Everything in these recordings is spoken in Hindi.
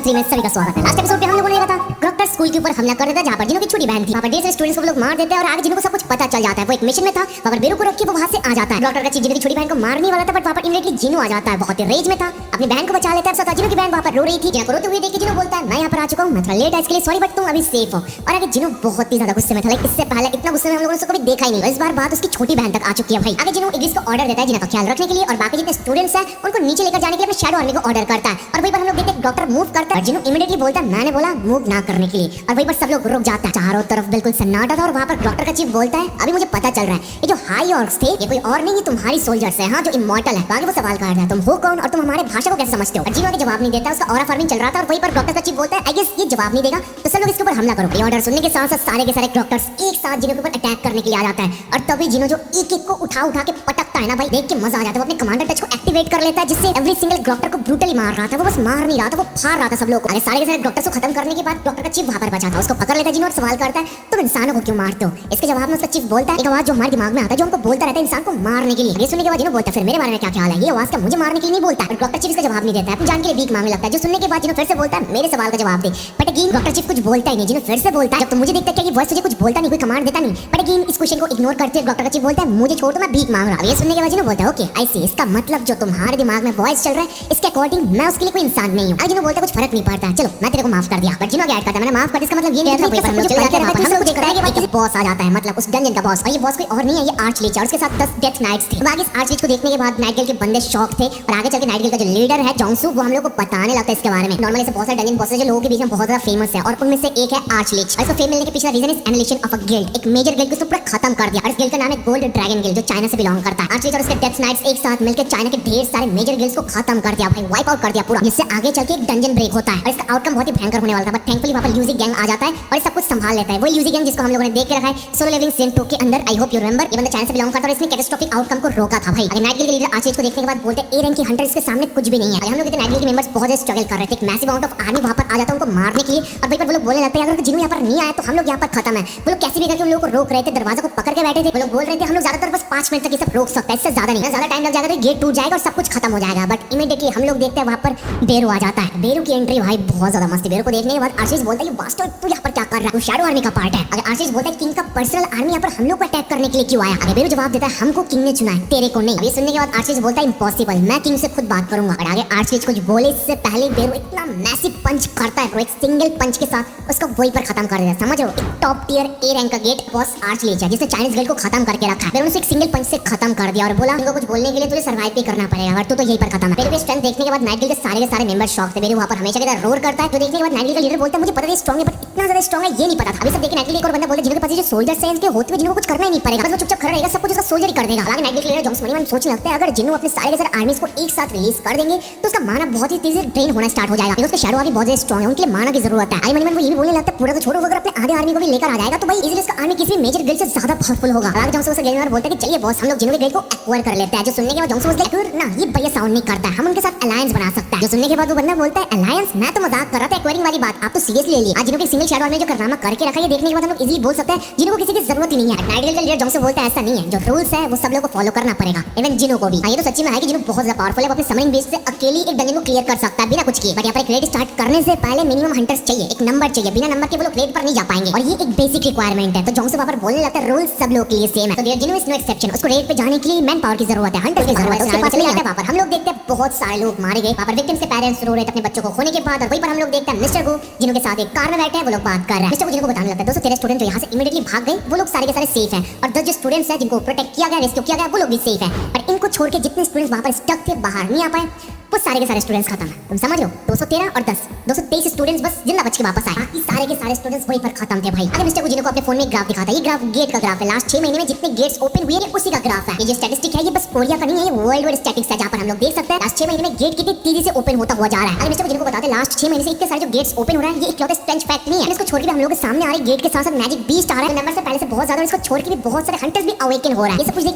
3 में सभी का स्वागत है। लास्ट एपिसोड पे हम लोगों ने देखा था डॉक्टर स्कूल के ऊपर हमला कर देता जहाँ पर जिन्हों की छोटी बहन थी, वहाँ पर ढेर सारे स्टूडेंट्स को लोग मार देते हैं और आगे जिन्हों को सब कुछ पता चल जाता है। वो एक मिशन में था, वहाँ पर बेरू को रोक के वो वहाँ से आ जाता है। डॉक्टर का चीफ जिन्हों की छोटी बहन को मारने वाला था, बट वहाँ पर इमीडिएटली जिनो आ जाता है। बहुत ही रेज में था, अपनी बहन को बचा लेता है। जिनो की बहन वहाँ पर रो रही थी, जिनो को रोते हुए देख के जिनो बोलता है मैं यहाँ पर आ चुका हूँ, मैं थोड़ा लेट है इसके लिए सॉरी, बट तुम अभी सेफ हो। और आगे जिनो बहुत ही ज्यादा गुस्से में था, लाइक इससे पहले इतना गुस्से में हम लोगों ने उसको कभी देखा ही नहीं। इस बार बात उसकी छोटी बहन तक आ चुकी है भाई। आगे जिनो इग्लिस को ऑर्डर देता है जिनो का ख्याल रखने के लिए, और बाकी जितने स्टूडेंट्स हैं उनको नीचे लेकर जाने के लिए अपने शैडो आर्मी को ऑर्डर करता है। और वहीं पर हम लोग देखते हैं डॉक्टर मूव करता है, जिनो इमीडिएटली बोलता है मैंने बोला मूव ना करने के लिए, और वहीं पर सब लोग रुक जाता है। चारों तरफ बिल्कुल सन्नाटा था और वहाँ पर डॉक्टर का चीफ बोलता है अभी मुझे पता चल रहा है ये जो हाई ऑर्क्स थे ये कोई और नहीं, ये तुम्हारी सोल्जर्स है, हाँ, जो इमॉर्टल है। आगे वो सवाल कर रहा है तुम हो कौन और तुम हमारे भाषा को कैसे समझते हो। जिनो आगे जवाब नहीं देता, उसका ऑरा फार्मिंग चल रहा था। और वहीं पर डॉक्टर का चीफ बोलता है आई गेस ये जवाब नहीं देगा तो सब लोग इसके ऊपर हमला करो। ये ऑर्डर सुनने के साथ साथ सारे के सारे डॉक्टर्स एक साथ जिनो के ऊपर अटैक करने के लिए आ जाता है। और तभी जिनो जो एक एक को उठा के पटकता है ना भाई, देख के मजा आ जाता है। वो अपने कमांडर टच को एक्टिवेट कर लेता है, जिससे एवरी सिंगल डॉक्टर को ब्रूटली मार रहा था। वो बस मार नहीं रहा था, वो फाड़ रहा था सब लोग को। सारे के सारे डॉक्टर्स को खत्म करने के बाद डॉक्टर का चीफ वहां पर बचा था, उसको पकड़ लेता है जिनो और सवाल करता है तुम इंसानों को क्यों मारते हो। इसके जवाब में उसका चीफ बोलता है एक आवाज जो हमारे दिमाग में आता है, जो हमको बोलता रहता है इंसान को मारने के लिए। ये सुनने के बाद जिनो बोलता है फिर मेरे बारे में क्या ख्याल है, ये आवाज क्या मुझे मारने के लिए नहीं बोलता। डॉक्टर चीफ इसका जवाब नहीं देता है, अपनी जान के लिए भीख मांगने लगता है। जो सुनने के बाद जिनो फिर से बोलता है मेरे सवाल का जवाब दे। बट अगेन डॉक्टर चीफ कुछ बोलता ही नहीं। जिनो फिर से बोलता है जब तुम मुझे देखता है क्या ये वॉइस तुझे कुछ बोलता नहीं, कोई कमांड देता नहीं। बट अगेन इस क्वेश्चन को इग्नोर करते हुए डॉक्टर का चीफ बोलता है मुझे छोड़ दो मैं भीख मांग रहा हूं। ये सुनने के बाद जिनो बोलता है ओके आई सी, इसका मतलब जो तुम्हारे दिमाग में वॉइस चल रहा है इसके अकॉर्डिंग मैं उसके लिए कोई इंसान नहीं हूं। जिनो बोलता है कुछ फर्क नहीं पड़ता, चलो मैं तेरे को माफ कर दिया। बट जिनो क्या ऐड करता है मैंने माफ कर दिया, इसका मतलब ये नहीं था भाई, हम लोग चल जाते हैं हम लोग देखता है कि भाई बॉस आ जाता है, मतलब उस डंजन का बॉस। और ये बॉस कोई और नहीं है, ये आर्च लीच है और उसके साथ 10 डेथ नाइट्स थे। आगे इस आर्च लीच को देखने के बाद नाइट गिल्ड के बंदे शॉक थे और आगे चल के नाइट गिल्ड का जो लीडर है जोंगसू वो हम लोग को बताने लगता है इसके बारे में। नॉर्मली ऐसे बहुत सारे डंजन बॉसेस जो लोगों के बीच में बहुत ज्यादा फेमस है और उनमें से एक है आर्च लीच। और इसको फेम मिलने के पीछे reason is annihilation of a guild, एक मेजर गिल्ड को पूरा खत्म कर दिया। और इस गिल्ड का नाम है गोल्ड ड्रैगन गिल्ड, जो चाइना से बिलोंग करता है। आर्च लीच और उसके डेथ नाइट्स एक साथ मिलकर चाइना के ढेर सारे मेजर गिल्ड्स को खत्म कर दिया भाई, वाइप आउट कर दिया पूरा, जिससे आगे चल के एक डंजन ब्रेक होता है। और इसका आउटकम बहुत ही भयंकर होने वाला था। बट थैंकफुली वहां पर यूजी गैंग आ जाता है और सब कुछ संभाल लेता है। वो यूजी गैंग जिसको हम लोगों ने देख के रखा है सोलो लिविंग सेन 2 के अंदर, आई होप यू रिमेंबर। ये बंदा चाइना से बिलोंग करता है और इसने कैटास्ट्रोफिक आउटकम को रोका था भाई। अगर नाइट गिल्ड के लीडर आर्च लीच को देखने के बाद बोलते हैं ए रैंक के हंटर इसके सामने कुछ भी नहीं है। हम लोग नाइट गिल्ड के मेंबर्स बहुत ज्यादा स्ट्रगल कर रहे थे, एक मैसिव अमाउंट ऑफ आर्मी वहां पर आ जाता है उनको मारने के लिए। और वहीं पर वो लोग बोलने लगते हैं अगर जिनो यहाँ पर नहीं आया तो हम लोग यहाँ पर खत्म है। वो लोग कैसे भी करके उन लोगों को रोक रहे थे, दरवाजा को पकड़ के बैठे थे। वो लोग बोल रहे थे हम लोग ज्यादातर बस 5 मिनट तक ये सब रोक सकते हैं, इससे ज्यादा नहीं, ज्यादा टाइम लग जाएगा तो गेट टूट जाएगा और सब कुछ खत्म हो जाएगा। बट इमीडिएटली हम लोग देखते हैं वहां पर बेरू आ जाता है। बेरू की एंट्री भाई बहुत ज्यादा मस्त है। बेरू को देखने के बाद आशीष बोलता है ये बास्टर्ड तू यहाँ पर क्या कर रहा है, तू शैडो आर्मी का पार्ट है। अगर आशीष बोलता है किंग का पर्सनल आर्मी यहाँ पर हम लोग को अटैक करने के लिए क्यों आया। अगर बेरू जवाब देता है हमको किंग ने चुना है, तेरे को नहीं। ये सुनने के बाद आशीष बोलता है इम्पॉसिबल, मैं किंग से खुद बात करूंगा। और आगे आशीष कुछ बोले इससे पहले बेरू इतना मैसिव पंच करता है, एक सिंगल पंच के साथ उसको वहीं पर खत्म कर देता है। समझ रहे हो, टॉप टियर ए रैंक का गेट बॉस आर्च लीच है जिसने चाइनीज गिल्ड को खत्म करके रखा है। बेरू ने एक सिंगल पंच से खत्म कर दिया और बोला इनको कुछ बोलने के लिए तुझे सर्वाइव भी करना पड़ेगा और तू तो यहीं पर खत्म है। बेरू के स्ट्रेंथ देखने के बाद नाइट गिल्ड के सारे मेंबर शॉक थे। बेरू वहां पर हमेशा की तरह रोर करता है। तो देखने के बाद नाइट गिल्ड का लीडर बोलता है मुझे पता है स्ट्रांग है बट इतना ज्यादा स्ट्रांग है ये नहीं पता था। अभी सब देखे नाइट गिल्ड एक और बंदा बोलता है जिनके पास जो सोल्जर्स हैं इनके होते हुए जिनको कुछ करना ही नहीं पड़ेगा, बस वो चुपचाप खड़ा रहेगा, सब कुछ उसका सोल्जर ही कर देगा। हालांकि नाइट गिल्ड लीडर जोंग्स मनी सोचने लगते हैं अगर जिन्हों अपने सारे के सारे आर्मीज को एक साथ रिलीज कर देंगे तो उसका माना बहुत ही तेजी से ड्रेन होना स्टार्ट हो जाएगा। उसके शैडो आर्मी बहुत ज्यादा स्ट्रांग है, उनके लिए माना की जरूरत है। आई मनी वो ये भी बोलने लगता है पूरा तो छोड़ो, अगर अपने आधे आर्मी को भी लेकर आ जाएगा तो भाई इजीली उसका आर्मी किसी मेजर गिल्ड से ज्यादा पावरफुल होगा। हालांकि जोंग्स उसे गेमर बोलता है कि चलिए बॉस हम लोग जिन्हों के गिल्ड को एक्वायर कर लेते हैं। जो सुनने के बाद जोंग्स बोलता है ना ये भैया साउंड नहीं करता है, हम उनके साथ अलायंस बना सकते हैं। जो सुनने के बाद वो बंदा बोलता है अलायंस, मैं तो मजाक कर रहा था एक्वायरिंग वाली बात, आप तो सीरियसली ले लिए। आज जिन्हों के सिंगल शैडो आर्मी जो कारनामा करके रखा है देखने के बाद हम लोग इजीली बोल सकते हैं जिनको किसी की जरूरत ही नहीं है। नाइट गिल्ड का लीडर जोंग्स बोलता है ऐसा नहीं है, जो रूल्स है वो सब लोगों को फॉलो करना पड़ेगा, इवन जिनो को भी। ये तो सच्ची में है कि जिनो बहुत ज्यादा पावरफुल है, वो अपने समनिंग बेस से अकेली एक डंजन को क्लियर कर सकता है बिना कुछ किए। बट यहाँ पर एक रेड स्टार्ट करने से पहले मिनिमम हंटर्स चाहिए, एक नंबर चाहिए, बिना नंबर के वो लोग रेड पर नहीं जा पाएंगे और ये एक बेसिक रिक्वायरमेंट है। तो जोंग्स वहां पर बोलने लगता है रूल्स सब लोगों के लिए सेम है, तो जिनो इज नो एक्सेप्शन। उसको रेड पे जाने के लिए मैन पावर की जरूरत है, हंटर की जरूरत है। उसके पास चले जाते हैं वहां पर हम लोग देखते हैं बहुत सारे लोग मारे गए वहां पर, विक्टिम्स के पेरेंट्स रो रहे थे अपने बच्चों को खोने के बाद। और वहीं पर हम लोग देखते हैं मिस्टर को जिनो के साथ एक कार में बैठे हैं, वो लोग बात कर रहे हैं। मिस्टर को जिनो को बताने लगता है दोस्तों तेरे स्टूडेंट जो यहाँ से इमीडिएटली भाग गए वो लोग सारे के सारे सेफ हैं और 10 जो स्टूडेंट्स हैं जिनको प्रोटेक्ट किया गया, रेस्क्यू किया गया, वो लोग भी सेफ हैं। पर इनको छोड़ के जितने स्टूडेंट्स वहां पर स्टक थे बाहर नहीं आ पाए वो सारे के सारे स्टूडेंट्स खत्म है। तुम समझ लो 213 और 10 223 स्टूडेंट्स बस जिंदा बच के वापस आए, बाकी सारे के सारे स्टूडेंट्स वहीं पर खत्म थे भाई। अगर मिस्टर को जिनको अपने फोन में ग्राफ दिखाता है, ये ग्राफ गेट का ग्राफ है, लास्ट 6 महीने में जितने गेट्स ओपन हुए हैं उसी का ग्राफ है। ये जो स्टैटिस्टिक है ये बस कोरिया का नहीं है, ये वर्ल्ड वाइड स्टैटिस्टिक्स है जहां पर हम लोग देख सकते हैं लास्ट 6 महीने में गेट कितनी तेजी से ओपन होता हुआ जा रहा है। अगर मिस्टर को जिनको बताते हैं लास्ट 6 महीने से इतने सारे जो गेट्स ओपन हो रहा है ये इकलौते स्ट्रेंज फैक्ट नहीं है, इसको छोड़ के हम लोग के सामने आ रहे गेट के साथ साथ मैजिक बीस्ट आ रहा है नंबर से पहले से बहुत ज्यादा, इसको छोड़ के भी बहुत सारे हंटर्स भी अवेकन हो रहा है। ये सब कुछ देख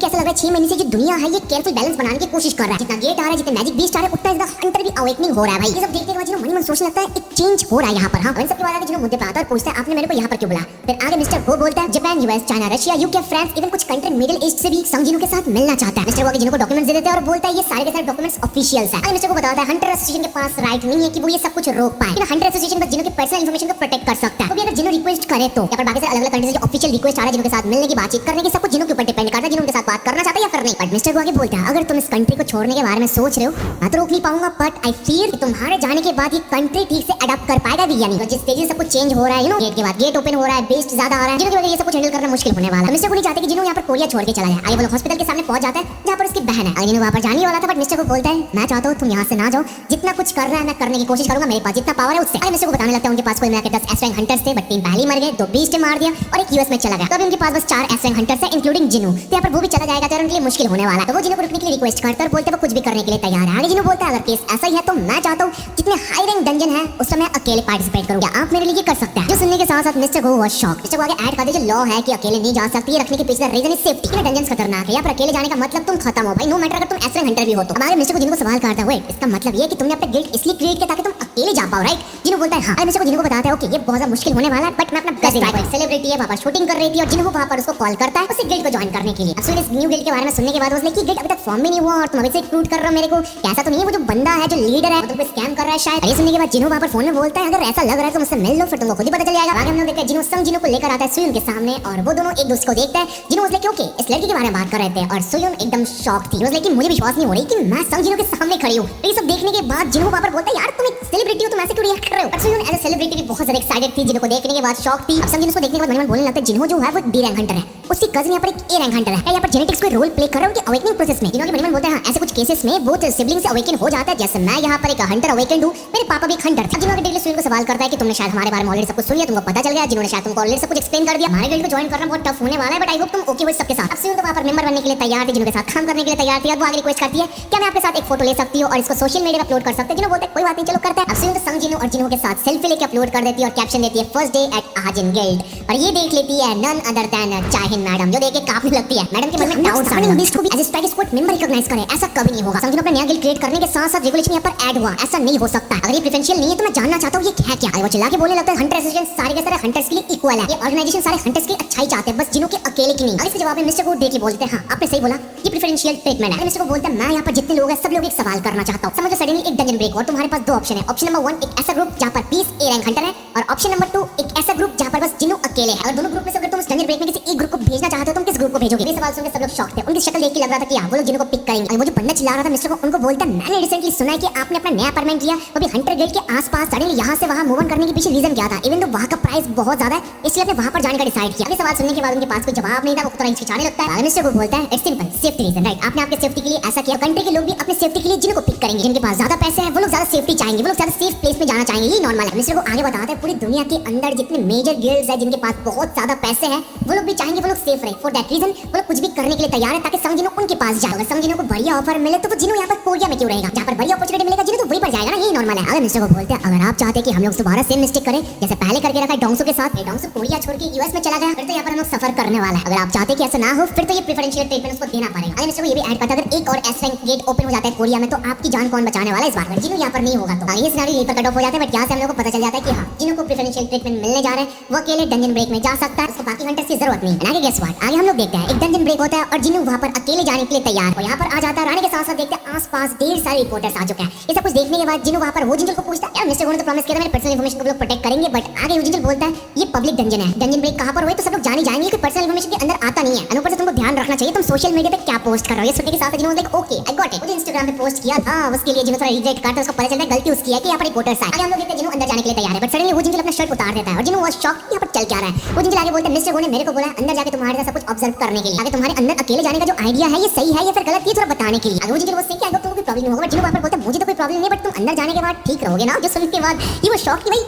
के ऐसा लग रहा है 6 महीने से जो दुनिया है ये केयरफुल बैलेंस बनाने की कोशिश कर रहा है। जितना गेट आ रहा है जितने मैजिक बीस्ट आ रहे हैं उतना लगता है द हंटर भी अवेकनिंग हो रहा है भाई। ये सब देखने के बाद जिन्हों मन मन सोचने लगता है एक चेंज हो रहा है यहाँ पर। हाँ, इन सब के बाद आगे जिन्हों मुद्दे पे आता है और पूछता है आपने मेरे को यहाँ पर क्यों बुलाया। फिर आगे मिस्टर वो बोलता है Japan, US, China, Russia, UK, France, even कुछ कंट्री मिडिल ईस्ट से भी संग जिन्हों के साथ मिलना चाहता है। मिस्टर वो आगे जिन्हों को डॉक्यूमेंट्स दे देते हैं और बोलता है ये सारे के सारे डॉक्यूमेंट्स ऑफिशियल्स है। मिस्टर को बताता है हंटर एसोसिएशन के पास राइट नहीं है कि वो ये सब कुछ रोक पाए। हंटर एसोसिएशन बस जिन्हों की पर्सनल इंफॉर्मेशन को प्रोटेक्ट कर सकता है। तो भी अगर जिन्हों रिक्वेस्ट करे तो या फिर बाकी से अलग-अलग कंट्री से जो ऑफिशियल रिक्वेस्ट आ रहा है जिन्हों के साथ मिलने की, बातचीत करने की, सब कुछ जिन्हों के ऊपर डिपेंड करता है जिन्हों के साथ बात करना चाहता है या फिर नहीं। बट मिस्टर को आगे बोलता है अगर तुम इस कंट्री को छोड़ने के बारे में सोच रहे हो मैं तो रोक नहीं पाऊंगा, बट आई फील तुम्हारे जाने के बाद ये कंट्री ठीक से अडॉप्ट कर पाएगा भी या नहीं। तो जिस तेजी से सब कुछ चेंज हो रहा है, गेट के बाद गेट ओपन हो रहा है, बेस्ट ज्यादा आ रहा है, जिनकी वजह से ये सब कुछ हैंडल करना मुश्किल होने वाला है। मिस्टर को नहीं चाहते कि जिन्हों यहाँ पर कोरिया छोड़ के चला जाए। आगे वो हॉस्पिटल के सामने पहुंच जाता है जहाँ पर उसकी बहन है। अगर वहाँ पर जाने वाला था, बट मिस्टर को बोलता है मैं चाहता हूँ तुम यहाँ से ना जाओ, जितना कुछ कर रहा है मैं करने की कोशिश करूंगा, मेरे पास जितना पावर है उससे। अगर मिस्टर को बताने लगता है उनके पास कोई मिला के 10 एस रैंक हंटर्स थे, बट 3 पहले ही मर गए, 2 बीस्ट मार दिया और एक यूएस में चला गया। तो अभी उनके पास बस 4 एस रैंक हंटर्स है इंक्लूडिंग जिन्हों। तो यहाँ पर वो भी चला जाएगा तो उनके लिए मुश्किल होने वाला है। तो वो जिन्हों को रुकने के लिए रिक्वेस्ट करता है और बोलते हैं वो कुछ भी करने के लिए तैयार है। आगे जिन्हों बोलता है अगर केस ऐसा ही है तो मैं चाहता हूँ जितने हाई रैंक डंजन है उसमें मैं अकेले पार्टिसिपेट करूंगा, आप मेरे लिए कर सकते हैं। जो सुनने के साथ साथ मिस्टर को वाज शॉक। मिस्टर को आगे ऐड कर दे जो लॉ है कि अकेले नहीं जा सकती, रखने के पीछे रीजन इज सेफ्टी। ये डंजन्स खतरनाक है, या पर अकेले जाने का मतलब तुम खत्म हो भाई, नो मैटर अगर तुम एस रैंक हंटर भी हो तो। हमारे मिस्टर को जिनको सवाल करता है वेट इसका मतलब ये है कि तुमने अपना गिल्ड इसलिए क्रिएट किया ताकि तुम अकेले जा पाओ, राइट? जिन्हों बोलता है हां। मिस्टर को जिनको बताता है ओके ये बहुत ज्यादा मुश्किल होने वाला है, बट मैं अपना बेस्ट ट्राई। सेलिब्रिटी है, वहां पर शूटिंग कर रही थी और जिन्हों वहां पर उसको कॉल करता है उसी गिल्ड को ज्वाइन करने के लिए। अब इस न्यू गिल्ड के बारे में सुनने के बाद उसने कि गिल्ड अभी तक फॉर्म भी नहीं हुआ और तुम अभी से रिक्रूट कर रहे हो मेरे को, कैसा तो नहीं है वो जो बंदा है जो लीडर है तुम पे स्कैम कर रहा है शायद। ये सुनने के बाद जिन्हों वहां पर फोन में बोलता है अगर ऐसा लग रहा है तो मुझसे मिल लो, फिर तुमको खुद ही पता चल जाएगा। आगे हम लोग देखते हैं जिन्हों संग जिन्हों को लेकर आता है सुयुन के सामने और वो दोनों एक दूसरे को देखते हैं। जिन्हों उसने क्योंकि इस लड़की के बारे में बात कर रहे थे और सुयुन एकदम शॉक थी। उसने कि मुझे विश्वास नहीं हो रही कि मैं संग जिन्हों के सामने खड़ी हूं। ये सब देखने के बाद जिन्हों वहां पर बोलता है यार तुम एक सेलिब्रिटी हो, तुम ऐसे क्यों रिएक्ट कर रहे हो? सुयुन एज अ सेलिब्रिटी भी बहुत ज्यादा एक्साइटेड थी, जिन्हों को देखने के बाद शॉक थी। अब संग जिन्हों को देखने के बाद मन में बोलने लगता है जिन्हों जो है वो डी रैंक हंटर है, उसकी कजिन यहाँ पर एक ए रैंक हंटर है। यहाँ पर जेनेटिक्स कोई रोल प्ले कर रहा है उनके अवेकनिंग प्रोसेस में। जिन्होंने मन बोलते हैं ऐसे कुछ केसेस में बोथ सिबलिंग्स अवेकन हो जाता है, जैसे मैं यहाँ पर एक हंटर अवेकन हूं, मेरे पापा भी एक हंटर थे। जिन्होंने डेली सुयुन को सवाल करता है कि तुमने शायद हमारे बारे में ऑलरेडी सब कुछ सुन लिया, तुमको पता चल गया, जिन्होंने शायद तुमको ऑलरेडी सब कुछ एक्सप्लेन कर दिया। हमारे गिल्ड को ज्वाइन करना बहुत टफ होने वाला है, बट आई होप तुम ओके हो सबके साथ। अब सुयुन तो वहां पर मेंबर बनने के लिए तैयार थी, जिनके साथ काम करने के लिए तैयार थी। अब वो आगे रिक्वेस्ट करती है क्या मैं आपके साथ एक फोटो ले सकती हूं और इसको सोशल मीडिया पे अपलोड कर सकते हैं? जिन्हों बोलते हैं कोई बात नहीं चलो करते हैं। अब सुयुन तो संग जिन्हों और जिन्हों के साथ सेल्फी लेके अपलोड कर देती है और कैप्शन देती है फर्स्ट डे एट आजिन गिल्ड, और ये देख लेती है नन अदर देन चाहिन मैडम, जो देख के काफी लगती है। मैडम के मन में डाउट्स आने लगे, इसको भी as strike squad member recognize करे, ऐसा कभी नहीं होगा। संग जिन्हों अपना नया गिल्ड क्रिएट करने के साथ साथ रेगुलेशन यहाँ पर ऐड हुआ, ऐसा नहीं हो सकता। अगर ये प्रेफरेंशियल नहीं है तो मैं जानना चाहता हूँ ये है क्या? वो चिल्ला के बोलने लगता है हंटर एसोसिएशन सारे के सारे हंटर्स के लिए इक्वल है, ये ऑर्गेनाइजेशन सारे हंटर्स की अच्छाई चाहते हैं, बस जिन्हों के अकेले की नहीं। अब इसके जवाब में मिस्टर को देख के बोलते हैं हाँ आपने सही बोला, ये प्रेफरेंशियल ट्रीटमेंट है। मिस्टर को बोलता है मैं यहाँ पर जितने लोग हैं सब लोग एक सवाल करना चाहता हूँ। समझो सडनली एक डंजन ब्रेक और तुम्हारे पास 2 ऑप्शन है। ऑप्शन नंबर 1 एक ऐसा ग्रुप जहाँ पर 20 ए रैंक हंटर है, और ऑप्शन नंबर 2 एक ऐसा ग्रुप जहाँ पर बस जिन्हों अकेले है। और दोनों ग्रुप में से अगर तुम डंजन ब्रेक में किसी एक ग्रुप को भेजना चाहते हो तुम किस ग्रुप को भेजोगे? ये सवाल सुनकर सब लोग शॉक थे, उनकी शक्ल देख के लग रहा था कि वो लोग जिन्हों को पिक करेंगे। वो जो बंदा चिल्ला रहा था मिस्टर को, उनको बोलता है मैंने रिसेंटली सुना है कि आपने अपना नया अपार्टमेंट लिया, वो भी हंटर गिल्ड के आसपास। सडनली यहाँ से वहाँ मूव ऑन करने के पीछे रीजन क्या था? इवन तो वहाँ का प्राइस बहुत ज्यादा है, इसलिए आपने वहाँ पर जाने का डिसाइड किया। अभी सवाल सुनने के बाद उनके पास कोई जवाब नहीं था, वो थोड़ा हिचकिचाने लगता है। मिस्टर को बोलता है it's simple safety reason, right? आपने आपके सेफ्टी के लिए ऐसा किया, कंट्री के लोग भी अपने सेफ्टी के लिए जिनको पिक करेंगे, जिनके पास ज्यादा पैसे हैं वो लोग ज्यादा सेफ्टी चाहेंगे, वो लोग ज्यादा सेफ प्लेस में जाना चाहेंगे, ये नॉर्मल है। मिस्टर को आगे बताता है पूरी दुनिया के अंदर जितने मेजर गिल्ड्स है जिनके पास बहुत ज्यादा पैसे हैं वो लोग भी चाहेंगे वो लोग सेफ रहे। फॉर दैट रीजन वो लोग कुछ भी करने के लिए तैयार है ताकि संग जिन्हों उनके पास जाए। अगर संग जिन्हों को बढ़िया ऑफर मिले तो वो जिन्हों यहाँ पर कोरिया में क्यों रहेगा? जहाँ पर बढ़िया अपॉर्चुनिटी मिलेगा जिन्हों तो वहीं पर जाएगा ना, यही नॉर्मल है। अगर मिस्टर को बोलते हैं अगर आप चाहते हैं कि हम लोग दोबारा सेम मिस्टेक करें जैसे पहले करके रखा है डोंगसू के साथ, डोंगसू कोरिया छोड़ के यूएस में चला गया, फिर तो यहाँ पर हम लोग सफर करने वाला है। अगर आप चाहते हैं कि ऐसा ना हो फिर तो ये प्रेफरेंशियल ट्रीटमेंट उसको देना पड़ेगा। अगर मिस्टर को ये भी ऐड करता है अगर एक और एस रैंक गेट ओपन हो जाता है कोरिया में तो आपकी जान कौन बचाने वाला है इस बार? जिन्हों यहाँ पर नहीं होगा तो ये सिनेरियो यहीं पर कट ऑफ हो जाता है। बट यहाँ से हम लोग को पता चल जाता है कि हाँ जिन्हों को प्रेफरेंशियल ट्रीटमेंट मिलने जा रहे हैं वो अकेले डंजन ब्रेक में जा सकता है, उसको बाकी हंटर्स की जरूरत नहीं है। आगे गेस व्हाट, आगे हम लोग देखते हैं एक डंजन ब्रेक होता है और जिन्हों वहाँ पर अकेले जाने के लिए तैयार और यहाँ पर आ जाता है। रानी के साथ साथ देखते हैं आसपास ढेर सारे रिपोर्टर्स आ चुके हैं। ये सब कुछ देखने के बाद जिन्हों वहाँ पर वो जिंजल को पूछता है यार मिस्टर ने तो प्रॉमिस किया था मेरे पर्सनल इंफॉर्मेशन को लोग प्रोटेक्ट करेंगे, बट आगे वो जिंजल बोलता है ये पब्लिक डंजन है, डंजन ब्रेक कहाँ पर हुए तो सब लोग जाने जाएंगे, कोई पर्सनल इंफॉर्मेशन के अंदर आता नहीं है। ऊपर से तुमको ध्यान रखना चाहिए तुम सोशल मीडिया पे क्या पोस्ट कर रहे हो। ये सुनने के साथ जिन्होंने like okay I got it, मुझे इंस्टाग्राम पे पोस्ट किया था उसके लिए जिन्होंने थोड़ा रिग्रेट करता है, उसको पता चलता है गलती उसकी है कि यहाँ पर रिपोर्टर्स आए। आगे हम लोग देखते हैं जिन्हों अंदर जाने के लिए तैयार है, बट सडनली वो जिंजल अपना शर्ट उतार देता है और जिन्हों वो शॉक यहाँ पर चल क्या रहा है। वो जिंजल आगे बोलता है मिस्टर ने मेरे को बोला अंदर जाके तुम्हारे साथ सब कुछ ऑब्जर्व करने के लिए, आगे तुम्हारे अंदर अकेले जाने का जो आइडिया है ये सही है या फिर गलत, ये थोड़ा बताने के लिए। आगे वो जिंजल वो कि तुमको कोई प्रॉब्लम नहीं होगा, बट जिन्हों वहाँ पर बोलता है मुझे तो कोई प्रॉब्लम नहीं, बट तुम अंदर जाने के बाद ठीक रहोगे ना। जो सुनने के बाद ये वो शॉक कि भाई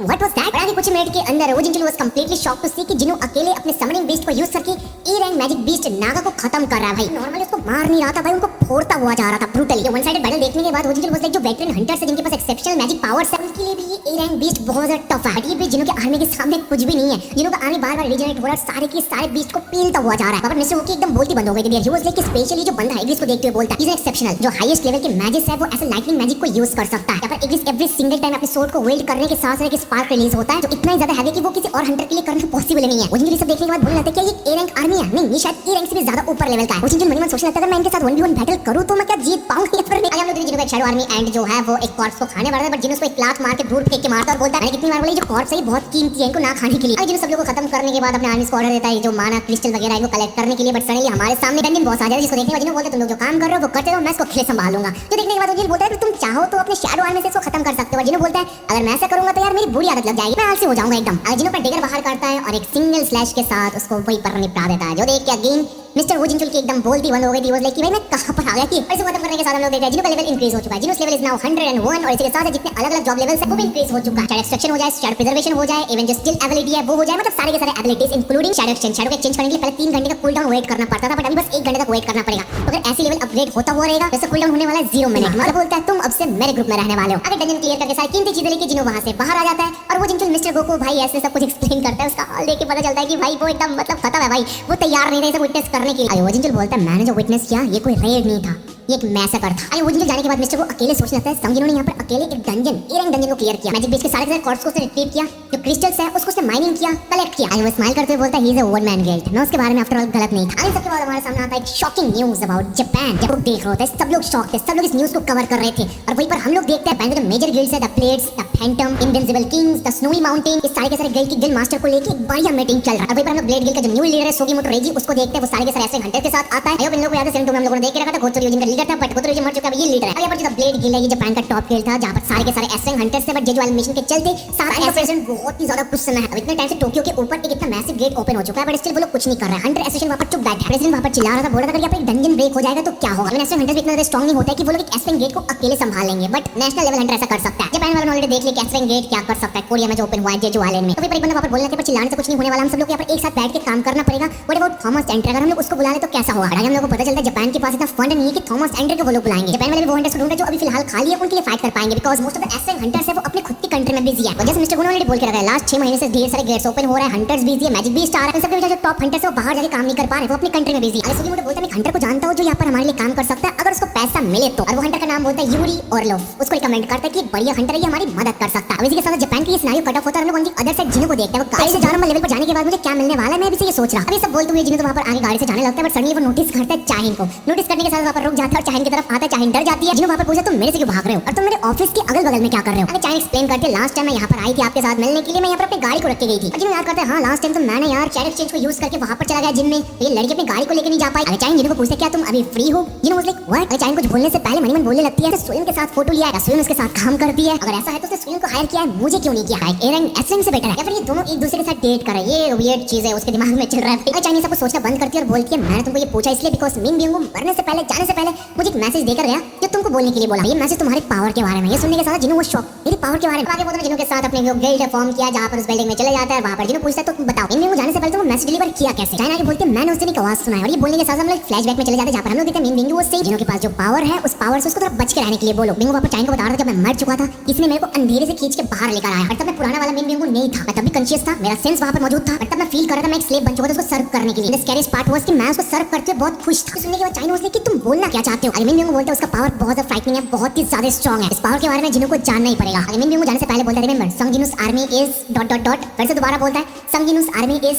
व्हाट वाज दैट? आगे कुछ मिनट के अंदर वो जिंजू वाज कंप्लीटली शॉक्ड टू सी कि जिन्हों अकेले अपने समनिंग बीस्ट को यूज करके A rank magic beast Naga को खत्म कर रहा है भाई। नॉर्मली उसको मार नहीं रहा था भाई, उनको फोड़ता हुआ जा रहा था ब्रूटली। ये वन साइडेड बैटल देखने के बाद वो जिंजू वाज लाइक जो वेटरन हंटर्स है जिनके पास एक्सेप्शनल मैजिक पावर्स है, उनके लिए भी ये ए रैंक बीस्ट बहुत ज्यादा टफ है। ये भी जिन्हों के आर्मी के सामने कुछ भी नहीं है, जिन्हों का आर्मी बार-बार रीजनरेट हो रहा है, सारे के सारे बीस्ट को पीलता हुआ जा रहा है। पर मिस्टर ओकी एकदम बोलती बंद हो गई थी। ही वाज लाइक स्पेशली जो बंदा एग्रिस को देखते हुए बोलता है, इज एक्सेप्शनल, जो हाईएस्ट लेवल के मैजिक है वो ऐसे लाइटनिंग मैजिक को यूज कर सकता है। पर एग्रिस एवरी सिंगल टाइम अपने सोर्ड को वेल्ड करने के साथ साथ एक स्पार्क रिलीज होता है जो इतना ज्यादा हैवी कि वो किसी और हंटर के लिए करना पॉसिबल नहीं है। वो जिंजू सब देखने के बाद बोलने लगता है कि ये ए रैंक आर्मी है, नहीं ये शायद ए रैंक से भी ज्यादा ऊपर लेवल का है। वो जिंजू मन में सोचने लगता है अगर मैं इनके साथ 1v1 बैटल करूं तो मैं क्या जीत पाऊंगा या फिर नहीं। हम लोग जिंजू का शैडो आर्मी एंड जो है वो एक कॉर्प्स को खाने वाला है, बट जिन्हों उसको एक लात मार के दूर फेंक के मारता है और बोलता है मैंने कितनी बार बोला जो कॉर्प्स है बहुत कीमती है, इनको ना खाने के लिए। जिन्हों सब लोगों को खत्म करने के बाद अपने आर्मी को ऑर्डर देता है जो माना क्रिस्टल वगैरह इनको कलेक्ट करने के लिए, बट सडनली हमारे सामने डंजन बॉस आ जाता है जिसको देखने के बाद जिन्हों बोलते तुम लोग जो काम कर रहे हो वो करते रहो, मैं इसको खेले संभालूंगा। जो देखने के बाद वो बोलता है कि तुम चाहो तो अपने शैडो आर्मी से इसको खत्म कर सकते हो, जिन्हों बोलता है अगर मैं ऐसा करूंगा तो यार मेरी बुरी आदत लग जाएगी, मैं आलसी हो जाऊंगा एकदम। जिन्हों पर डिगर बाहर करता है और एक सिंगल स्लैश के साथ उसको वही पर निपटा देता है। जो देख के अगेन मिस्टर वुजिंचुल की एकदम बोलती बंद हो गई थी। वो लाइक कि भाई मैं कहां पर आ गया कि ऐसे खत्म करने के साथ हम लोग देख रहे हैं जिन्हों का लेवल इंक्रीज हो चुका है। जिन्हों लेवल इज नाउ 101 और इसके साथ जितने अलग-अलग जॉब लेवल्स है वो भी इंक्रीज हो चुका है। चाहे एक्सट्रैक्शन हो जाए, शैडो प्रिजर्वेशन हो जाए, इवन जो स्किल एबिलिटी है वो हो जाए, मतलब सारे के सारे abilities including shadow exchange. Shadow exchange करने के लिए पहले 3 घंटे का कूल डाउन वेट करना पड़ता था, बट अभी बस 1 घंटे तक वेट करना पड़ेगा। तो अगर ऐसी लेवल अपग्रेड होता हुआ रहेगा तो कूल डाउन होने वाला है 0 मिनट। मतलब बोलता है तुम अब से मेरे ग्रुप में रहने वाले हो। अगर डंजन क्लियर करके सारी कीमती चीजें लेके जिन्हों वहां से बाहर आ जाता है और वो जिंजू मिस्टर गोकू भाई ऐसे सब कुछ एक्सप्लेन करता है, उसका हाल देख के पता चलता है कि भाई वो एकदम मतलब खत्म है भाई, वो तैयार नहीं थे सब विटनेस करने के लिए। वो जिंजू बोलता है मैंने जो विटनेस किया ये कोई रेड नहीं था, ये एक मैसेकर था। अरे वो जिंजू जाने के बाद मिस्टर को अकेले सोचने लगता है समझिनो ने यहां पर अकेले एक डंजन ए रैंक डंजन को क्लियर किया, मैजिक बीस्ट के सारे कॉर्ड्स को उसने रिट्रीव किया, जो क्रिस्टल्स है उसको उसने माइनिंग किया, कलेक्ट किया। आई वो स्माइल करते हुए बोलता है he is a one man guild. ना उसके बारे में आफ्टर ऑल गलत नहीं था। इन सबके बाद हमारे सामने आता है एक शॉकिंग न्यूज़ अबाउट जापान। जब लोग देख रहे होते हैं सब लोग शॉक थे, सब लोग इस न्यूज़ को कवर कर रहे थे और वहीं पर हम लोग देखते हैं बैंक के मेजर गिल्ड्स है the plates, the Phantom, invincible Kings, the snowy mountain, इस सारे के सारे गिल्ड की गिल्ड मास्टर को लेके एक बढ़िया मीटिंग चल रहा है। वहीं पर हम लोग ब्लेड गिल्ड का जो न्यू लीडर है सोगीमोटो रेजी उसको देखते हैं, वो सारे के सारे ऐसे हंटर के साथ आता है। आई होप इन लोगों को याद है सेंटो में हम लोगों ने देख के रखा था गोत्सो यूजिन का लीडर था, बट गोत्सो यूजिन मर चुका है, ये लीडर है। अब यहाँ पर जो ब्लेड गिल्ड है ये जापान का टॉप गिल्ड था जहां पर सारे के सारे एस रैंक हंटर्स थे, बट जेजू मिशन के चलते सारा एसोसिएशन बहुत ही ज्यादा कुछ समय है। इतने टाइम से टोक्यो के ऊपर एक इतना मैसिव गेट ओपन हो चुका है, बट स्टिल वो लोग कुछ नहीं कर रहे हैं। हंटर एसोसिएशन वहां पर चुप बैठा है। प्रेसिडेंट वहां पर चिल्ला रहा था, बोल रहा था अगर यहाँ पर डंजन ब्रेक हो जाएगा तो क्या होगा। लेकिन एसरैंक हंटर्स इतना ज्यादा स्ट्रांग नहीं होता है कि वो लोग एक एसरैंक गेट को अकेले संभाल लेंगे, बट नेशनल लेवल हंटर ऐसा कर सकता है। जापान वालों ने ऑलरेडी देख लिया कि एसरैंक गेट क्या कर सकता है कोरिया में जो ओपन हुआ है जेजू आइलैंड में। तो एक बंदा वहां पर बोलने के पर चिल्लाने से कुछ नहीं होने वाला, हम सब लोग यहाँ पर एक साथ बैठ के काम करना पड़ेगा। व्हाट अबाउट थॉमस एंटर, अगर हम लोग उसको बुला ले तो कैसा होगा। हम लोगों को पता चलता है जापान के पास इतना फंड नहीं है कि थॉमस एंटर को वो लोग बुलाएंगे। जापान वाले भी वो हंटर्स ढूंढ रहे जो अभी फिलहाल खाली है उनके लिए फाइट कर पाएंगे, because most of the S rank hunters है वो अपने खुद की कंट्री में बिजी है। और जैसे मिस्टर गुनो ऑलरेडी बोल के रखा है लास्ट 6 महीने से ढेर सारे गेट्स ओपन हो रहे हैं, हंटर्स बिजी है, मैजिक बीस्ट आ रहा है, सबके वजह जो टॉप हंटर्स है वो बाहर जाके काम नहीं कर पा रहे, वो अपनी कंट्री में बिजी है। अरे सोगीमोटो बोलता है मैं हंटर को जानता हूं जो यहां पर हमारे लिए काम कर सकता है अगर उसको पैसा मिले तो। और वो हंटर का नाम बोलता है यूरी ओरलोव। उसको रिकमेंड करता है कि बढ़िया हंटर है ये हमारी मदद कर सकता है। इसी के साथ जापान की ये सिनेरियो कट ऑफ होता है, हम लोग उनकी अदर साइड जिनो को देखते हैं। वो गाड़ी से 4 नंबर लेवल पर जाने के बाद मुझे क्या मिलने वाला है मैं अभी से ये सोच रहा। अभी सब बोलते हुए जिनो तो वहां पर आगे गाड़ी से जाने लगता है, बट सडनली वो नोटिस करता है चाहिन को। नोटिस करने के साथ वहां पर रुक जाता है और चाहिन की तरफ आता है। चाहिन डर जाती है। जिनो वहां पर पूछे तुम मेरे से क्यों भाग रहे हो और तुम मेरे ऑफिस के अगल बगल में क्या कर रहे हो। अरे चाहिन एक्सप्लेन करते हैं लास्ट टाइम मैं यहां पर आई थी आपके साथ मिलने के लिए, मैं यहां पर अपनी गाड़ी को रख के गई थी। जिनो याद करते हैं हां लास्ट टाइम तो मैंने यार चैट एक्सचेंज को यूज करके वहां पर चला गया जिम में, ये लड़की अपनी गाड़ी को लेकर नहीं जा पाई। अरे चाहिन जिनो को पूछते क्या तुम अभी फ्री हो। जिनो वाज लाइक व्हाट। अरे चाहिन कुछ बोलने से पहले मनीमन बोलने लगती है स्वयं के साथ फोटो लिया है, स्वयं उसके साथ काम करती है, अगर ऐसा है तो उसने स्वयं को हायर किया है, मुझे क्यों नहीं किया है। एरन एसरैंक से बेटर है या फिर ये दोनों एक दूसरे के साथ डेट कर रहे हैं। ये वियर्ड चीज है उसके दिमाग में चल रहा है। अरे चाइनीज सब कुछ सोचना बंद करती है और बोलती है मैंने तुमको ये पूछा इसलिए बिकॉज़ मिंग बियोंग को मरने से पहले जाने से पहले मुझे एक मैसेज देकर गया जो तुमको बोलने के लिए बोला। ये मैसेज तुम्हारे पावर के बारे में। ये सुनने के साथ जिनो वो शॉक मेरी पावर के बारे में। आगे बोलते जिनो के साथ अपने गिल्ड फॉर्म किया जहां पर उस बिल्डिंग में चले जाता है। वहां पर जिनो पूछता है तो तुम बताओ मिंग बियोंग जाने से पहले तुम मैसेज डिलीवर किया कैसे। चाइना आगे बोलते हैं मैंने उस दिन एक आवाज सुना है और ये बोलने के साथ हम लोग फ्लैशबैक में चले जाते हैं जहां पर हम लोग देखते हैं मिंग बियोंग वो से जिनो के पास जो पावर है उस पावर से उसको थोड़ा बच के रहने के लिए बोलो। मिंग वहां पर चाइना को बता रहा था जब मैं मर चुका था किसी ने मेरे को अंधेरे से खींच के बाहर लेकर आया और तब मैं पुराना वाला मिंग बियोंग नहीं था। मैं तब भी कॉन्शियस था, मेरा सेंस वहां पर मौजूद था, बट तब मैं फील कर रहा था मैं एक स्लेव बन चुका था उसको सर्व करने के लिए। द स्कैरियस्ट पार्ट वाज कि मैं उसको सर्व करते हुए बहुत खुश था। सुनने के बाद चाइना उसने कि तुम बोलना क्या चाहते हो। अरे मिंग बियोंग बोलता है उसका पावर बहुत ज्यादा फ्राइटनिंग है, बहुत ही ज्यादा स्ट्रांग है। इस पावर के बारे में जिनो को जानना ही पड़ेगा। अरे मिंग बियोंग जाने से पहले बोलता है रिमेंबर संगिनुस आर्मी इज ... फिर से दोबारा बोलता है संगिनुस आर्मी इज ...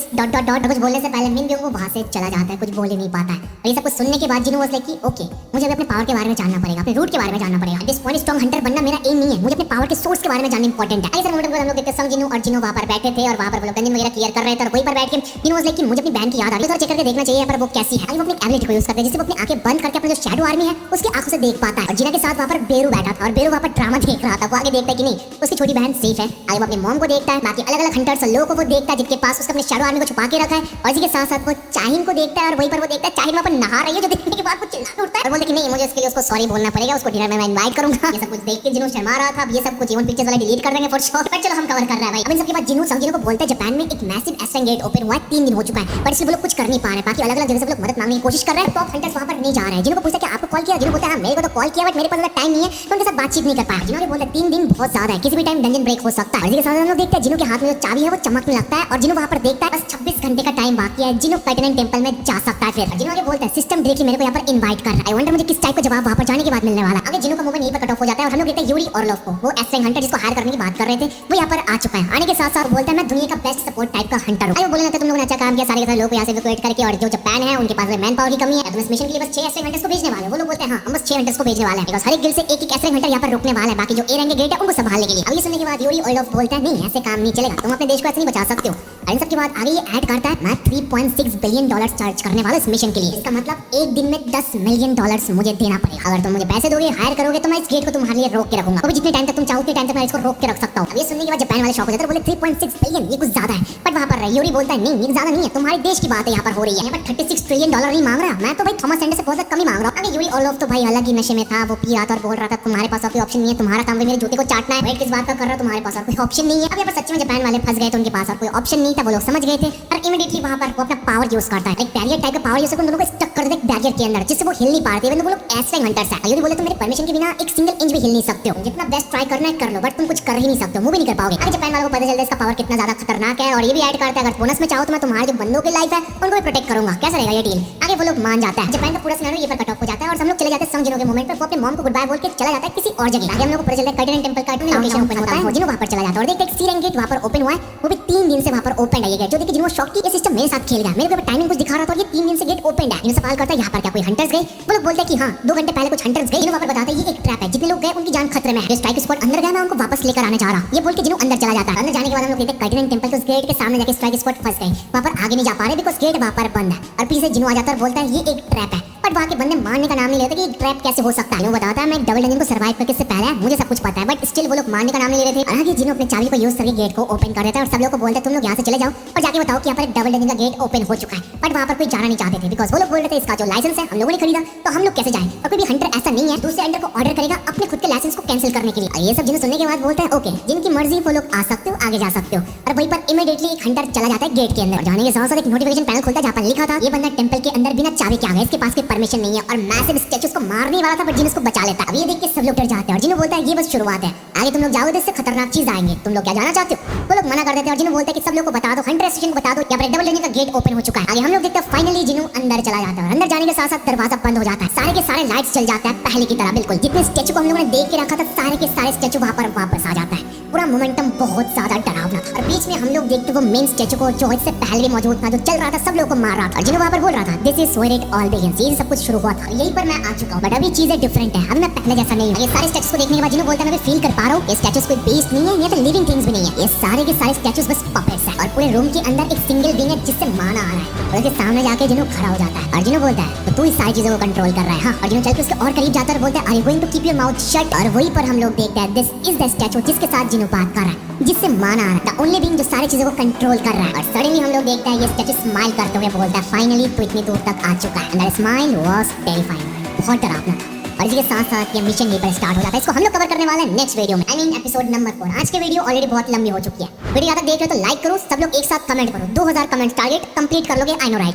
कुछ बोलने से पहले मिंग बियोंग वो वहां से चला जाता है, कुछ बोल ही नहीं पाता है। और ये सब कुछ सुनने के बाद जिनो वाज लाइक कि ओके मुझे अभी अपने पावर के बारे में जानना पड़ेगा, अपने रूट के बारे में जानना पड़ेगा। दिस पॉइंट स्ट्रांग हंटर बनना मेरा एम नहीं है, मुझे अपने पावर के सोर्स के बारे में जानना इंपॉर्टेंट है। ऐसे मोमेंट पर हम लोग देखते हैं संग जिनो और जिनो वहां पर बैठे थे और वहां पर वो लोग गंजन वगैरह क्लियर कर रहे थे और वहीं पर बैठ के जिनो वाज लाइक कि मुझे अपनी बहन की याद आ रही है, थोड़ा चेक करके देखना चाहिए पर वो कैसी है। वो अपनी एबिलिटी को यूज करते हैं जिससे वो अपनी आंखें बंद करके अपना जो शैडो आर्मी है उसकी आंखों से देख पाता है। और जिना के साथ वहां पर बेरू बैठा था और बेरू वहां पर ड्रामा देख रहा था। वो आगे देखता है कि नहीं उसकी छोटी बहन सेफ है। आगे वो अपने मॉम को देखता है, बाकी अलग अलग हंटर्स लोगों को वो देखता है जिनके पास उसने अपने शैडो आर्मी को छुपा के रखा है, और इसी के साथ साथ वो चाहिन को देखता है और वहीं पर वो देखता है चाहिन वहाँ पर नहा रही है, जो देखने के बाद वो चिल्ला उठता है और बोलता है कि नहीं मुझे इसके लिए उसको सॉरी बोलना पड़ेगा, उसको डिनर में मैं इनवाइट करूंगा। ये सब कुछ देख के जिन्हों शर्मा रहा था, ये सब कुछ इवन पिक्चर्स वाले डिलीट कर देंगे फॉर श्योर, पर चलो हम कवर कर रहे हैं भाई। अब इन सबके बाद जिन्हों सब जिन्हों को बोलते हैं जापान में एक मैसिव एस्ट्रेन गेट ओपन हुआ है, 3 दिन हो चुका है, पर इसलिए वो लोग कुछ कर नहीं पा रहे हैं। बाकी अलग अलग जगह से वो लोग मदद मांगने की कोशिश कर रहे हैं। टॉप हंटर्स वहां पर नहीं जा रहे हैं। जिनको पूछा कि आपको कॉल किया, जिन्हों बोलता है मेरे को तो कॉल किया बट मेरे पास टाइम नहीं है, तो उनके साथ बातचीत नहीं कर पाया। जिन्होंने बोलते 3 दिन बहुत ज्यादा है, किसी भी टाइम डंजन ब्रेक हो सकता है। इसी के साथ हम लोग देखते हैं जिन्हों के हाथ में जो चाबी है वो चमकने लगता है, और जिन्हों वहां पर देखता है बस 26 घंटे का टाइम बाकी है, जिन्हों पैटर्न टेंपल में जा सकता है। फिर जिन्होंने बोलता है सिस्टम डायरेक्टली मेरे को यहाँ पर इनवाइट कर रहा है। आई वंडर मुझे किस टाइप का जवाब वहां पर जाने के बाद मिलने वाला। अगर जिन्हों का मूवमेंट यहीं पर कट ऑफ हो जाता है और हम लोग देखते हैं यूरी ऑर्लोव को, वो एस्ट्रेन हंटर जिसको हायर करने की बात कर रहे थे, वो यहाँ पर आ चुका है। आने के साथ साथ बोलता है मैं दुनिया का बेस्ट सपोर्ट टाइप का हंटर हूं। बोलना था तुम लोगों ने अच्छा काम किया, सारे के सारे लोग यहाँ से इवैक्यूएट करके, और जो जापान है उनके पास मैन पावर की कमी है, तुम इस मिशन के लिए बस 6 एस्ट्रेन हंटर्स को भेजने वाले हो। वो लोग बोलते हैं हां हम बस 6 हंटर्स को भेजने वाले हैं, बिकॉज़ हर एक गिल्ड से एक एस्ट्रेन हंटर यहाँ पर रुकने वाला है, बाकी जो ए रैंक के गेट है उनको संभालने के लिए। अब ये सुनने के बाद यूरी ऑर्लोव बोलता है नहीं ऐसे काम नहीं चलेगा, तुम अपने देश को ऐसे नहीं बचा सकते हो। इन सब के बाद आगे ये ऐड करता है मैं 3.6 बिलियन डॉलर चार्ज करने वाला इस मिशन के लिए। इसका मतलब एक दिन में 10 मिलियन डॉलर्स मुझे देना पड़ेगा। अगर तुम मुझे पैसे दोगे, हायर करोगे, तो मैं इस गेट को तुम्हारे लिए रोक के रखूंगा। अभी जितने टाइम तक तुम चाहो उतने टाइम तक मैं इसको रोक के रख सकता हूं। अब ये सुनने के बाद जापान वाले शॉक हो जाते हैं, बोले 3.6 बिलियन ये कुछ ज्यादा है। बट वहां पर यूरी बोलता है नहीं ये ज्यादा नहीं है, तुम्हारे देश की बात है यहाँ पर हो रही है। यहाँ पर 36 ट्रिलियन डॉलर नहीं मांग रहा मैं, तो भाई थॉमस एंडर से बहुत कम ही मांग रहा हूं। अभी यूरी ऑर्लोव तो भाई अलग ही नशे में था, वो पी रहा था और बोल रहा था तुम्हारे पास और कोई ऑप्शन नहीं है, तुम्हारा काम मेरे जूते को चाटना है। किस बात का कर रहा हो, तुम्हारे पास और कोई ऑप्शन नहीं है। अब यहाँ पर सच्ची में जापान वाले फंस गए, तो उनके पास और कोई ऑप्शन नहीं था, वो लोग समझ गए थे। और इमीडिएटली वहां पर वो अपना पावर यूज करता है, एक बैरियर टाइप का पावर यूज करके उन दोनों को स्टक कर देता है बैरियर के अंदर, जिससे वो हिल नहीं पाते। वो लोग एस्ट्रेन हंटर्स हैं। यूरी बोले तुम मेरे परमिशन के बिना एक सिंगल इंच भी हिल नहीं सकते हो, जितना बेस्ट ट्राई करना है कर लो, बट तुम कुछ कर ही नहीं सकते हो, मूव भी नहीं कर पाओगे। आगे जापान वालों को पता चलता है इसका पावर कितना ज्यादा खतरनाक है, और ये भी ऐड करता है अगर बोनस में चाहो तो मैं तुम्हारे जो बंदों की लाइफ है उनको भी प्रोटेक्ट करूंगा। कैसा रहेगा ये डील? आगे वो लोग मान जाता है। जापान का पूरा सिनेरियो ये पर कट ऑफ हो जाता है और हम लोग चले जाते हैं संजिनो के मोमेंट पे। वो अपने मॉम को गुड बाय बोल के चला जाता है किसी और जगह। आगे हम लोग को पता चलता है कर्टेन टेंपल का लोकेशन ओपन होता है, जिन्हों वहां पर चला जाता है और देखते हैं सी रैंक गेट वहां पर ओपन हुआ है, वो भी 3 दिन से वहां पर ओपन है ये गेट। जो देखिए जिन्हों शॉक की ये सिस्टम मेरे साथ खेल गया, मेरे को टाइमिंग कुछ दिखा रहा था और ये 3 दिन से गेट ओपन है। इन सवाल करता है यहाँ पर क्या कोई हंटर्स गए? वो लोग बोलते हैं कि हां 2 घंटे पहले कुछ हंटर्स गए। जिन्हों वहां पर बताते हैं ये एक ट्रैप है, जितने लोग गए उनकी जान खतरे में है। स्ट्राइक स्क्वाड अंदर गया, मैं उनको वापस लेकर आने जा रहा। ये बोल के जिन्हों अंदर चला जाता है। अंदर जाने के बाद हम लोग देखते हैं कर्टेन टेंपल के उस गेट के सामने जाके स्ट्राइक स्क्वाड फंस गए, वहां पर आगे नहीं जा पा रहे बिकॉज़ गेट वहां पर बंद है। और पीछे जिन्हों आ जाता है और बोलता है ये एक ट्रैप है, बट वहां के बंदे मारने का नाम नहीं लेते कि एक ट्रैप कैसे हो सकता है। वो बताता है मैं डबल डंजन को सर्वाइव करके इससे पहले मुझे सब कुछ पता है, बट स्टिल वो लोग मारने का नाम नहीं ले रहे थे। आगे जिन्हों अपने चाबी को यूज करके गेट को ओपन कर देता है और सब लोग को बोलते हैं तुम लोग यहाँ से चले जाओ और जाके बताओ कि यहाँ पर एक डबल डंजन का गेट ओपन हो चुका है। बट वहां पर कोई जाना नहीं चाहते थे बिकॉज वो लोग बोल रहे थे इसका जो लाइसेंस है हम लोगों ने खरीदा, तो हम लोग कैसे जाएं? और कोई भी हंटर ऐसा नहीं है दूसरे हंटर को ऑर्डर करेगा अपने खुद के लाइसेंस को कैंसिल करने के लिए। ये सब जिन्हें सुनने के बाद बोलता है ओके जिनकी मर्जी वो लोग आ सकते हो, आगे जा सकते हो। और वहीं पर इमीडिएटली एक हंटर चला जाता है गेट के अंदर। जाने के साथ साथ एक नोटिफिकेशन पैनल खुलता है जहां पर लिखा था ये बंदा टेंपल के अंदर बिना चाबी के आ गया, इसके पास कोई परमिशन नहीं है, और मैसिव स्टैचूज को मारने वाला था बट जिन उसको बचा लेता है। अब ये देख के सब लोग डर जाते हैं और जिन्हों बोलता है ये बस शुरुआत है, आगे तुम लोग जाओगे तो इससे खतरनाक चीज आएंगे, तुम लोग क्या जाना चाहते हो? वो लोग मना कर देते हैं और जिन्हों बोलते हैं कि सब लोग को बता दो, हंटर स्टेशन को बता दो, यहाँ पर डबल डंजन का गेट ओपन हो चुका है। आगे हम लोग देखते हैं फाइनली जिन्हों अंदर चला जाता है। अंदर जाने के साथ साथ दरवाजा बंद हो जाता है, सारे के सारे लाइट्स चल जाते हैं पहले की तरह बिल्कुल। जितने स्टैचू को हम लोगों ने देख के रखा था सारे के सारे स्टैचू वहां पर वापस आ जाता है। पूरा मोमेंटम बहुत ज्यादा डरावना था और बीच में हम लोग देखते वो मेन स्टैचू को जो इससे पहले भी मौजूद था, जो चल रहा था सब लोगों को मार रहा था और जिन्हों वहां पर बोल रहा था this is where it all begins, ये सब कुछ शुरू हुआ था, यहीं पर मैं आ चुका हूं। बट अभी चीजें डिफरेंट है, अभी मैं पहले जैसा नहीं हूं। ये सारे स्टैचूज को देखने के बाद जिन्हों बोलता है मैं भी फील कर पा रहा हूं ये स्टैचूज कोई बीस्ट नहीं है, ये तो लिविंग थिंग्स भी नहीं है, ये सारे के सारे स्टैचूज बस पपेट्स हैं। और पूरे रूम के अंदर एक सिंगल बीइंग है जिससे माना आ रहा है और उसके सामने जाके जिन्हों खड़ा हो जाता है और जिन्हों बोलता है तो तू इस सारी चीजों को कंट्रोल कर रहा है। हां, और जिन्हों चल के उसके और करीब जाता है और बोलता है are you going to keep your mouth shut, और वहीं पर हम लोग देखते हैं दिस इज द स्टैचू जिसके साथ जिन्हों बात कर रहा है, जिससे माना आ रहा है, द ओनली बीइंग जो सारी चीजों को कंट्रोल कर रहा है। और सडनली हम लोग देखते हैं ये स्टैचू स्माइल करते हुए बोलता है फाइनली तू इतनी दूर तक आ चुका है, and that smile was terrifying, बहुत डरावना था। और इसी के साथ साथ ये मिशन यहीं पर स्टार्ट हो जाता है। इसको हम लोग कवर करने वाले हैं नेक्स्ट वीडियो में, आई मीन एपिसोड नंबर 4। आज के वीडियो ऑलरेडी बहुत लंबी हो चुकी है, वीडियो यहाँ तक देख रहे हो तो लाइक करो, सब लोग एक साथ कमेंट करो, 2000 कमेंट टारगेट कंप्लीट कर लोगे, आई नो राइट।